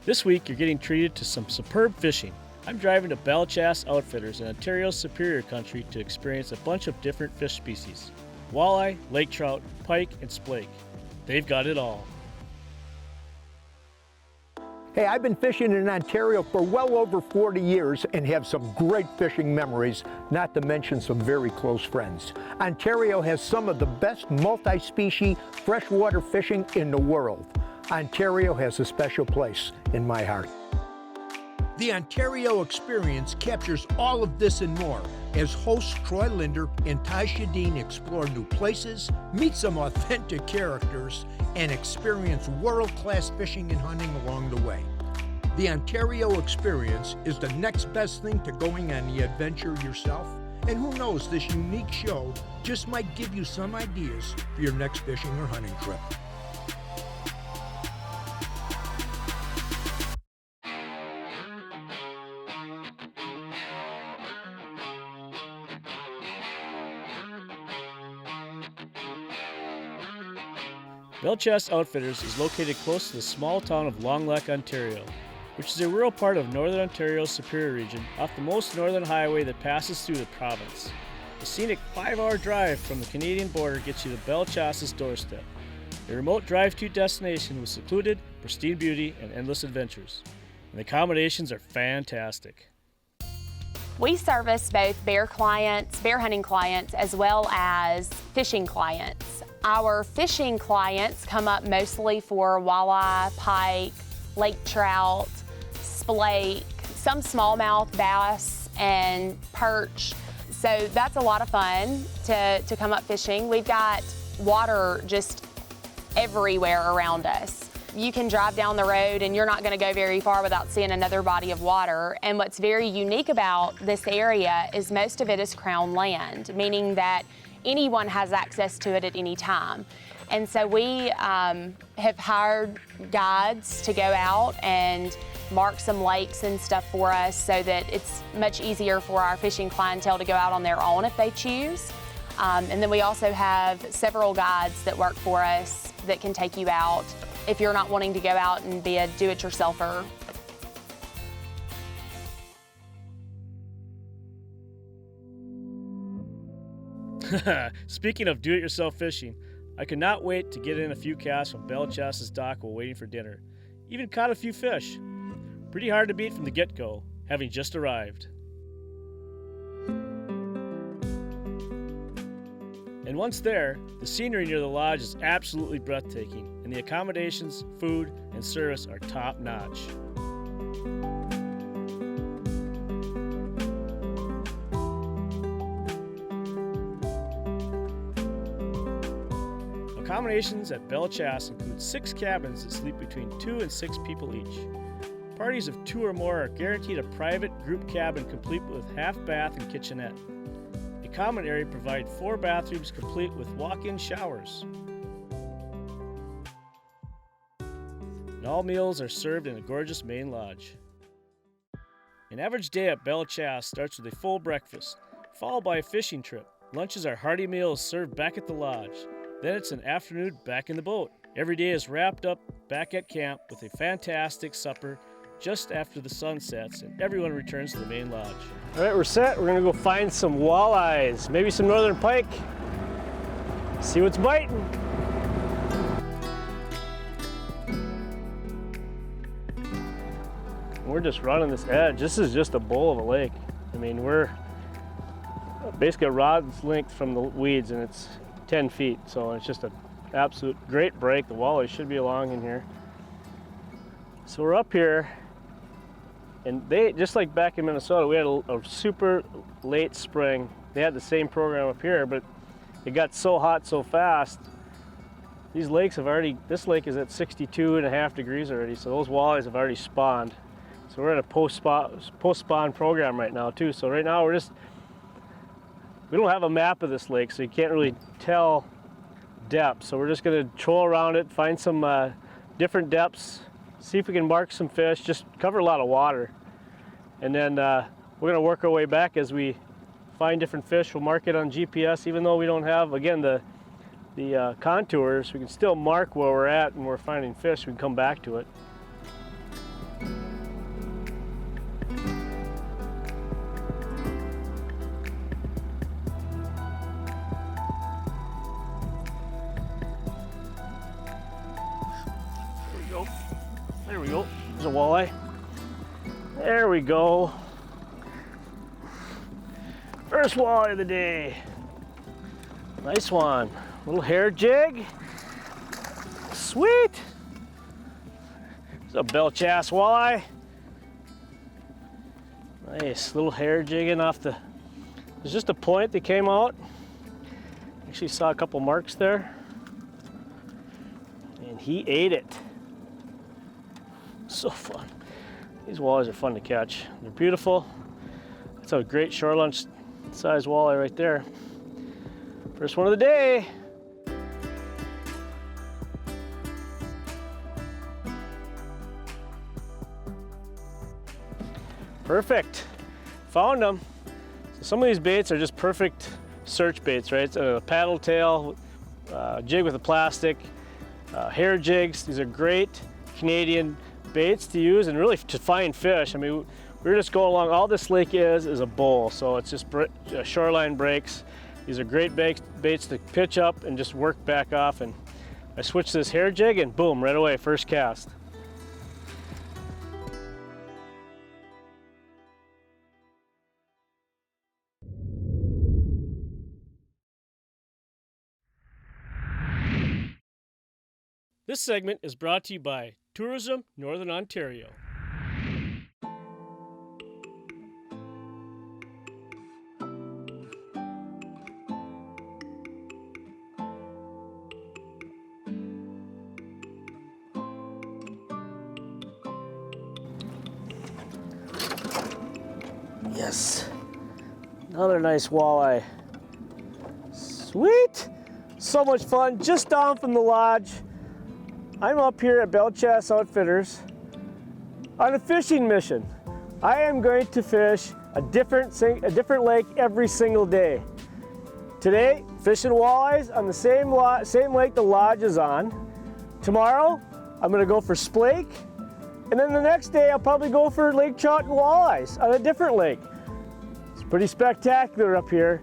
This week, you're getting treated to some superb fishing. I'm driving to Belle Chasse Outfitters in Ontario's Superior Country to experience a bunch of different fish species. Walleye, lake trout, pike, and splake. They've got it all. Hey, I've been fishing in Ontario for well over 40 years and have some great fishing memories, not to mention some very close friends. Ontario has some of the best multi-species freshwater fishing in the world. Ontario has a special place in my heart. The Ontario experience captures all of this and more as hosts Troy Linder and Sjodin explore new places, meet some authentic characters, and experience world-class fishing and hunting along the way. The Ontario experience is the next best thing to going on the adventure yourself, and who knows, this unique show just might give you some ideas for your next fishing or hunting trip. Belle Chasse Outfitters is located close to the small town of Long Lake, Ontario, which is a rural part of northern Ontario's Superior region off the most northern highway that passes through the province. A scenic 5-hour drive from the Canadian border gets you to Belle Chasse's doorstep, a remote drive-to destination with secluded, pristine beauty and endless adventures. And the accommodations are fantastic. We service both bear hunting clients, as well as fishing clients. Our fishing clients come up mostly for walleye, pike, lake trout, splake, some smallmouth bass, and perch. So that's a lot of fun to come up fishing. We've got water just everywhere around us. You can drive down the road and you're not going to go very far without seeing another body of water. And what's very unique about this area is most of it is crown land, meaning that anyone has access to it at any time. And so we have hired guides to go out and mark some lakes and stuff for us so that it's much easier for our fishing clientele to go out on their own if they choose. And then we also have several guides that work for us that can take you out if you're not wanting to go out and be a do-it-yourselfer. Speaking of do-it-yourself fishing, I could not wait to get in a few casts from Belle Chasse's dock while waiting for dinner. Even caught a few fish. Pretty hard to beat from the get-go, having just arrived. And once there, the scenery near the lodge is absolutely breathtaking, and the accommodations, food, and service are top-notch. Accommodations at Belle Chasse include 6 cabins that sleep between 2 and 6 people each. Parties of 2 or more are guaranteed a private group cabin complete with half bath and kitchenette. The common area provides 4 bathrooms complete with walk-in showers. And all meals are served in a gorgeous main lodge. An average day at Belle Chasse starts with a full breakfast, followed by a fishing trip. Lunches are hearty meals served back at the lodge. Then it's an afternoon back in the boat. Every day is wrapped up back at camp with a fantastic supper just after the sun sets and everyone returns to the main lodge. All right, we're set. We're gonna go find some walleyes, maybe some northern pike. See what's biting. We're just running this edge. This is just a bowl of a lake. I mean, we're basically a rod's length from the weeds and it's 10 feet, so it's just an absolute great break. The walleye should be along in here. So we're up here, and they, just like back in Minnesota, we had a super late spring. They had the same program up here, but it got so hot so fast. These lakes have already, this lake is at 62.5 degrees already, so those walleyes have already spawned. So we're in a post-spawn program right now too. So right now we don't have a map of this lake, so you can't really tell depth. So we're just gonna troll around it, find some different depths, see if we can mark some fish, just cover a lot of water. And then we're gonna work our way back as we find different fish. We'll mark it on GPS, even though we don't have, again, the contours, we can still mark where we're at and we're finding fish. We can come back to it. There we go. There's a walleye. There we go. First walleye of the day. Nice one. Little hair jig. Sweet. There's a Belle Chasse walleye. Nice little hair jigging off the. There's just a point that came out. Actually saw a couple marks there. And he ate it. So fun. These walleyes are fun to catch. They're beautiful. That's a great shore lunch size walleye right there. First one of the day. Perfect. Found them. So some of these baits are just perfect search baits, right? It's a paddle tail, jig with a plastic, hair jigs. These are great Canadian baits to use and really to find fish. I mean, we're just going along. All this lake is a bowl, so it's just shoreline breaks. These are great baits to pitch up and just work back off. And I switched this hair jig and boom, right away, first cast. This segment is brought to you by Tourism Northern Ontario. Yes, another nice walleye. Sweet, so much fun, just down from the lodge. I'm up here at Belle Chasse Outfitters on a fishing mission. I am going to fish a different lake every single day. Today, fishing walleyes on the same lake the lodge is on. Tomorrow, I'm gonna go for splake. And then the next day, I'll probably go for lake trout and walleyes on a different lake. It's pretty spectacular up here.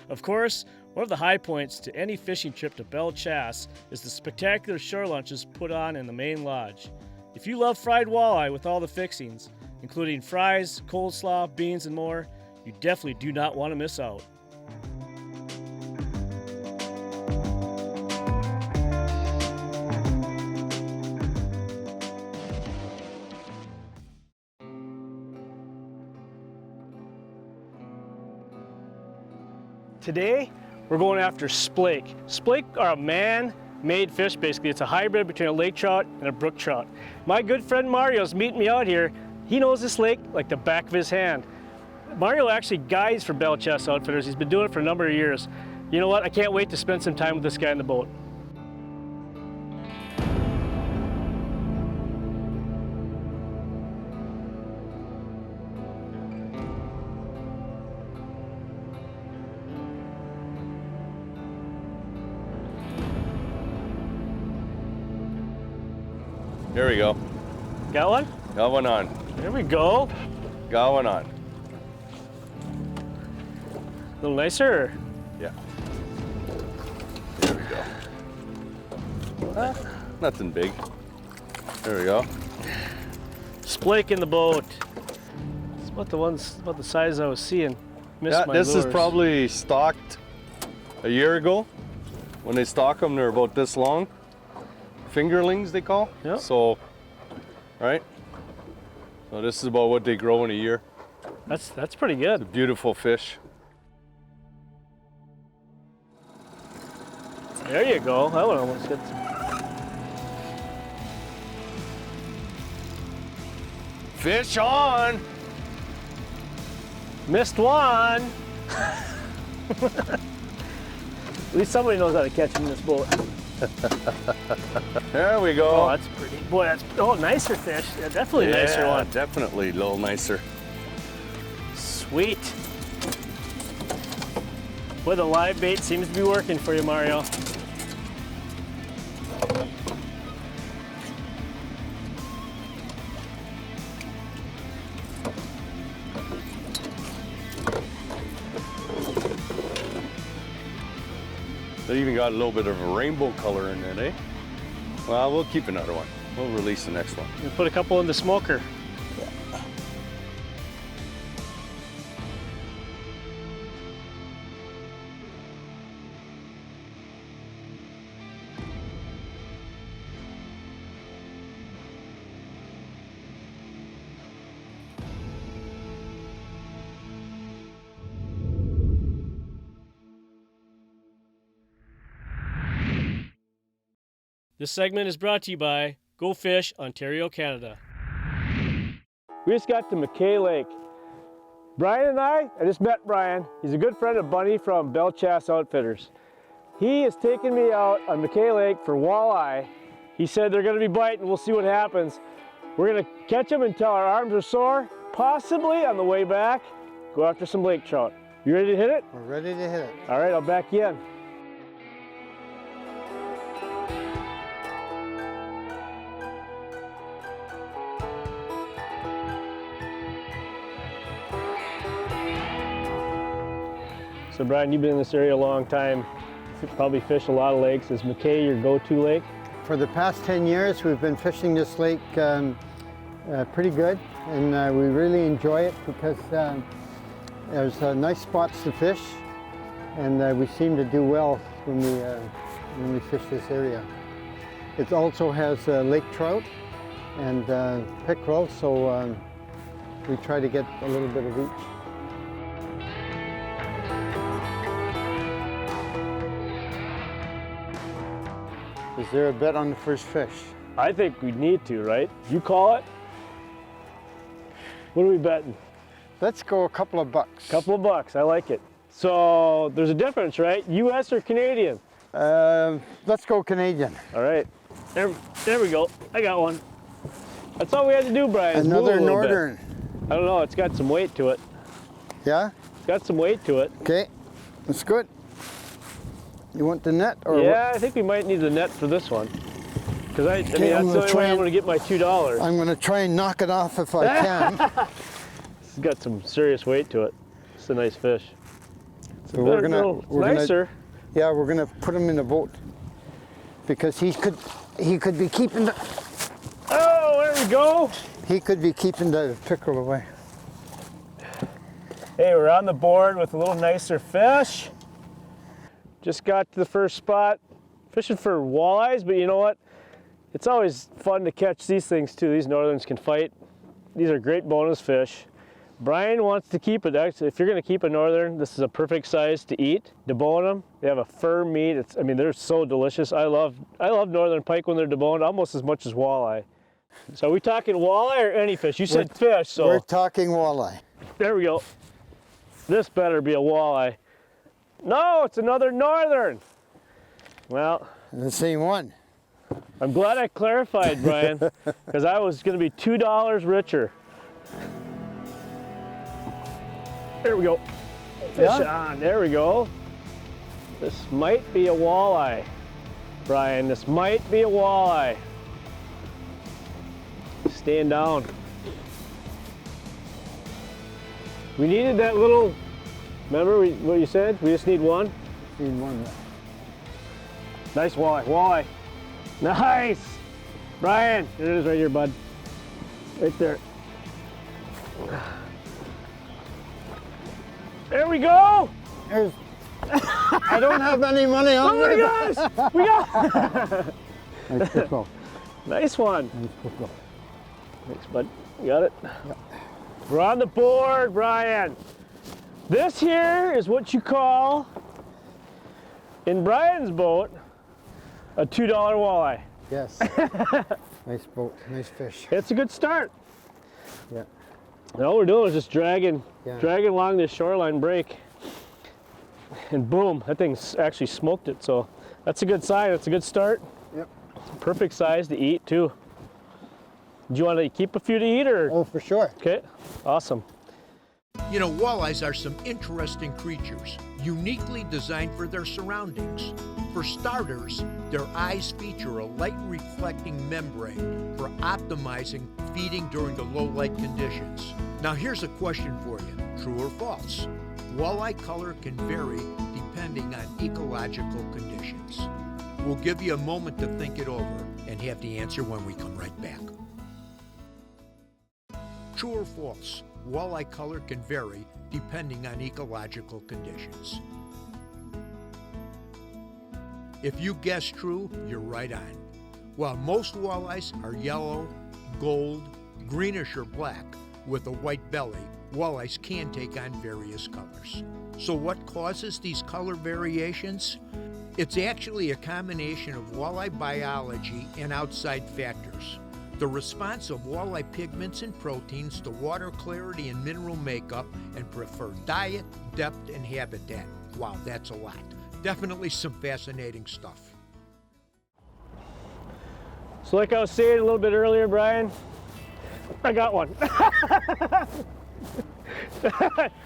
Of course, one of the high points to any fishing trip to Belle Chasse is the spectacular shore lunches put on in the main lodge. If you love fried walleye with all the fixings, including fries, coleslaw, beans, and more, you definitely do not want to miss out. Today, we're going after splake. Splake are a man-made fish, basically. It's a hybrid between a lake trout and a brook trout. My good friend Mario's meeting me out here. He knows this lake like the back of his hand. Mario actually guides for Belle Chasse Outfitters. He's been doing it for a number of years. You know what? I can't wait to spend some time with this guy in the boat. There we go. Got one? Got one on. There we go. Got one on. A little nicer? Yeah. There we go. Nothing big. There we go. Splake in the boat. It's about the size I was seeing. Missed my this is lures. probably stocked a year ago. When they stock them, they're about this long. Fingerlings, they call. Yep. So, right? So this is about what they grow in a year. That's pretty good. Beautiful fish. There you go. That one almost gets. Fish on! Missed one. At least somebody knows how to catch them in this boat. There we go. Oh, that's pretty. Boy, that's nicer fish. Yeah, definitely nicer one. Definitely a little nicer. Sweet. Boy, the live bait seems to be working for you, Mario. They even got a little bit of a rainbow color in it, eh? Well, we'll keep another one. We'll release the next one. We'll put a couple in the smoker. This segment is brought to you by Go Fish, Ontario, Canada. We just got to McKay Lake. Brian and I just met Brian. He's a good friend of Bunny from Belle Chasse Outfitters. He has taken me out on McKay Lake for walleye. He said they're gonna be biting, we'll see what happens. We're gonna catch them until our arms are sore, possibly on the way back, go after some lake trout. You ready to hit it? We're ready to hit it. All right, I'll back you in. So Brian, you've been in this area a long time. You probably fish a lot of lakes. Is McKay your go-to lake? For the past 10 years, we've been fishing this lake pretty good, and we really enjoy it because there's nice spots to fish, and we seem to do well when we fish this area. It also has lake trout and pickerel, so we try to get a little bit of each. Is there a bet on the first fish? I think we need to, right? You call it? What are we betting? Let's go a couple of bucks. Couple of bucks, I like it. So there's a difference, right? US or Canadian? Let's go Canadian. All right, there we go. I got one. That's all we had to do, Brian. is move Another a little northern. bit. I don't know, it's got some weight to it. Yeah? It's got some weight to it. Okay, that's good. You want the net or Yeah, I think we might need the net for this one. Because I mean, that's the only way I'm going to get my $2. I'm going to try and knock it off if I can. It's got some serious weight to it. It's a nice fish. So we're gonna, nicer. yeah, we're gonna put him in a boat because he could be keeping the. Oh, there we go. He could be keeping the pickerel away. Hey, we're on the board with a little nicer fish. Just got to the first spot, fishing for walleyes, but you know what? It's always fun to catch these things too. These northerns can fight. These are great bonus fish. Brian wants to keep it. Actually, if you're going to keep a northern, this is a perfect size to eat. Debone them. They have a firm meat. I mean, they're so delicious. I love northern pike when they're deboned almost as much as walleye. So are we talking walleye or any fish? You said fish, so. We're talking walleye. There we go. This better be a walleye. No, it's another northern. Well, The same one. I'm glad I clarified, Brian, because I was going to be $2 richer. There we go. Fish on. There we go. This might be a walleye, Brian. This might be a walleye. Stand down. We needed that little. Remember what you said? We just need one. Need one. Nice walleye. Walleye. Nice. Brian, there it is right here, bud. Right there. There we go! There's, I don't have any money on Oh my me. gosh! We got Nice pickerel. Nice one. Nice pickerel. Thanks, bud. You got it? Yep. We're on the board, Brian. This here is what you call, in Brian's boat, a $2 walleye. Yes. Nice boat. Nice fish. It's a good start. Yeah. And all we're doing is just dragging along this shoreline break. And boom, that thing's actually smoked it. So that's a good sign. That's a good start. Yep. Perfect size to eat too. Do you want to keep a few to eat or? Oh, for sure. Okay, awesome. You know, walleyes are some interesting creatures, uniquely designed for their surroundings. For starters, their eyes feature a light reflecting membrane for optimizing feeding during the low light conditions. Now here's a question for you, true or false? Walleye color can vary depending on ecological conditions. We'll give you a moment to think it over and have the answer when we come right back. True or false, walleye color can vary depending on ecological conditions. If you guess true, you're right on. While most walleyes are yellow, gold, greenish or black, with a white belly, walleyes can take on various colors. So what causes these color variations? It's actually a combination of walleye biology and outside factors. The response of walleye pigments and proteins to water clarity and mineral makeup, and preferred diet, depth, and habitat. Wow, that's a lot. Definitely some fascinating stuff. So like I was saying a little bit earlier, Brian, I got one.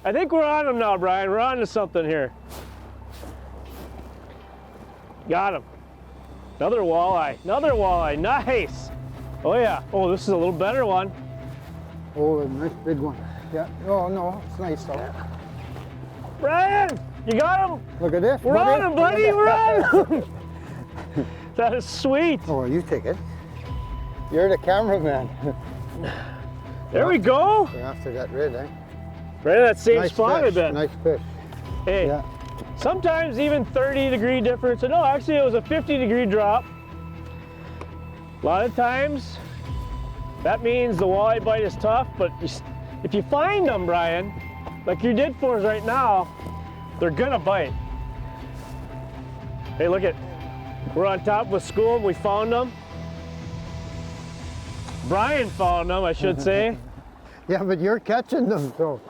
I think we're on them now, Brian. We're on to something here. Got him. Another walleye, nice. Oh yeah, oh this is a little better one. Oh, a nice big one. Yeah, oh no, it's nice though. Brian, you got him? Look at this. We're on him, buddy, we're on him. That is sweet. Oh, you take it. You're the cameraman. There we go. We're after that red, eh? Right in that same Nice spot, fish, I bet. nice fish. Hey, Yeah. sometimes even 30-degree difference. No, actually it was a 50-degree drop. A lot of times, that means the walleye bite is tough, but if you find them, Brian, like you did for us right now, they're gonna bite. Hey, look at, we're on top of a school, we found them. Brian found them, I should say. Yeah, but you're catching them, so.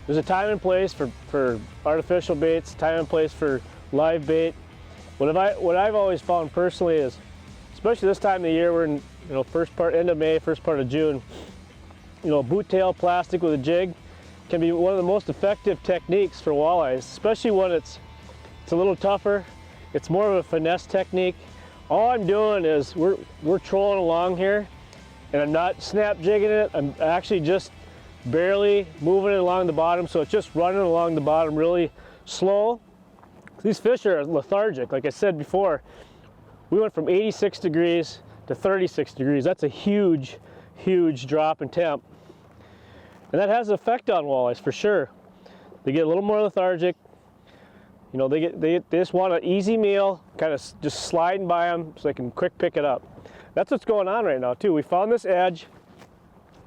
There's a time and place for artificial baits, time and place for live bait. What I've always found personally is, especially this time of the year, we're in end of May, first part of June, boot tail plastic with a jig can be one of the most effective techniques for walleyes, especially when it's a little tougher. It's more of a finesse technique. All I'm doing is we're trolling along here, and I'm not snap jigging it. I'm actually just barely moving it along the bottom, so it's just running along the bottom really slow. These fish are lethargic. Like I said before, we went from 86 degrees to 36 degrees. That's a huge, huge drop in temp. And that has an effect on walleyes for sure. They get a little more lethargic. They just want an easy meal, kind of just sliding by them so they can quick pick it up. That's what's going on right now too. We found this edge.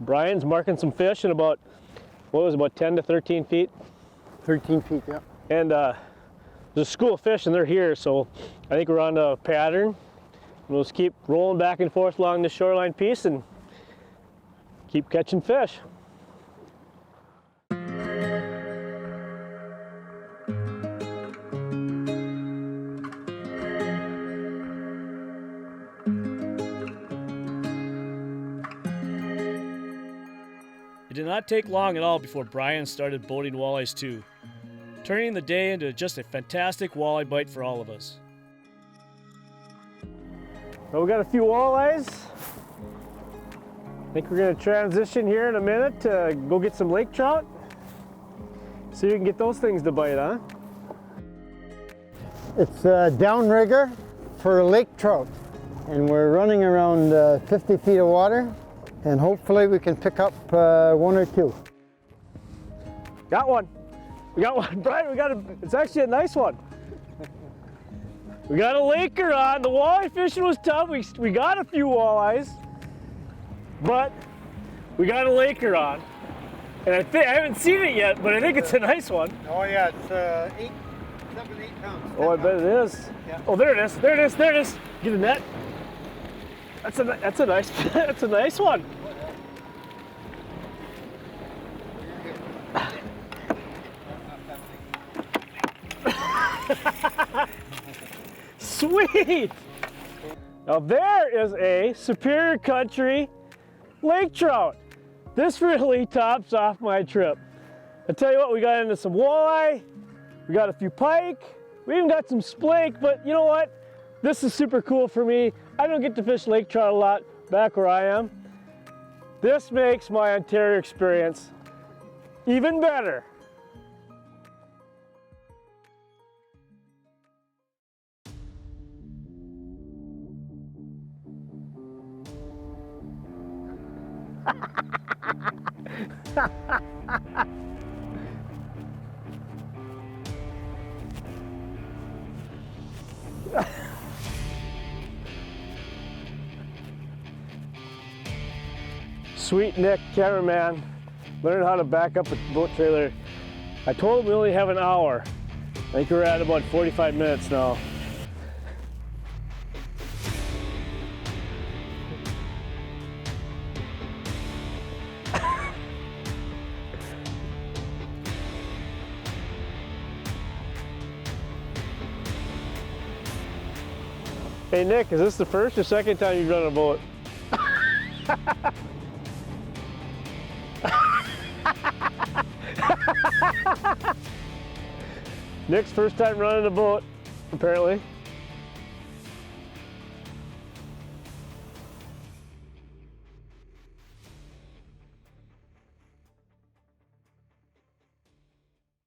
Brian's marking some fish in about 10 to 13 feet? 13 feet, yeah. And there's a school of fish and they're here, so I think we're on a pattern. We'll just keep rolling back and forth along the shoreline piece and keep catching fish. It did not take long at all before Brian started boating walleyes too, turning the day into just a fantastic walleye bite for all of us. Well, we got a few walleyes. I think we're going to transition here in a minute to go get some lake trout. See if we can get those things to bite, huh? It's a downrigger for lake trout, and we're running around 50 feet of water, and hopefully we can pick up one or two. Got one. We got one, Brian. It's actually a nice one. We got a laker on. The walleye fishing was tough. We got a few walleyes, but we got a laker on. And I haven't seen it yet, but I think it's a nice one. Oh yeah, it's 7, 8 pounds. Oh, I bet it is. Yeah. Oh, there it is. There it is. There it is. Get a net. That's a nice. That's a nice one. Sweet. Now there is a Superior Country lake trout. This really tops off my trip. I tell you what, we got into some walleye, we got a few pike, we even got some splake, but you know what? This is super cool for me. I don't get to fish lake trout a lot back where I am. This makes my Ontario experience even better. Sweet Nick, cameraman, learned how to back up a boat trailer. I told him we only have an hour. I think we're at about 45 minutes now. Hey Nick, is this the first or second time you've run a boat? Nick's first time running a boat, apparently.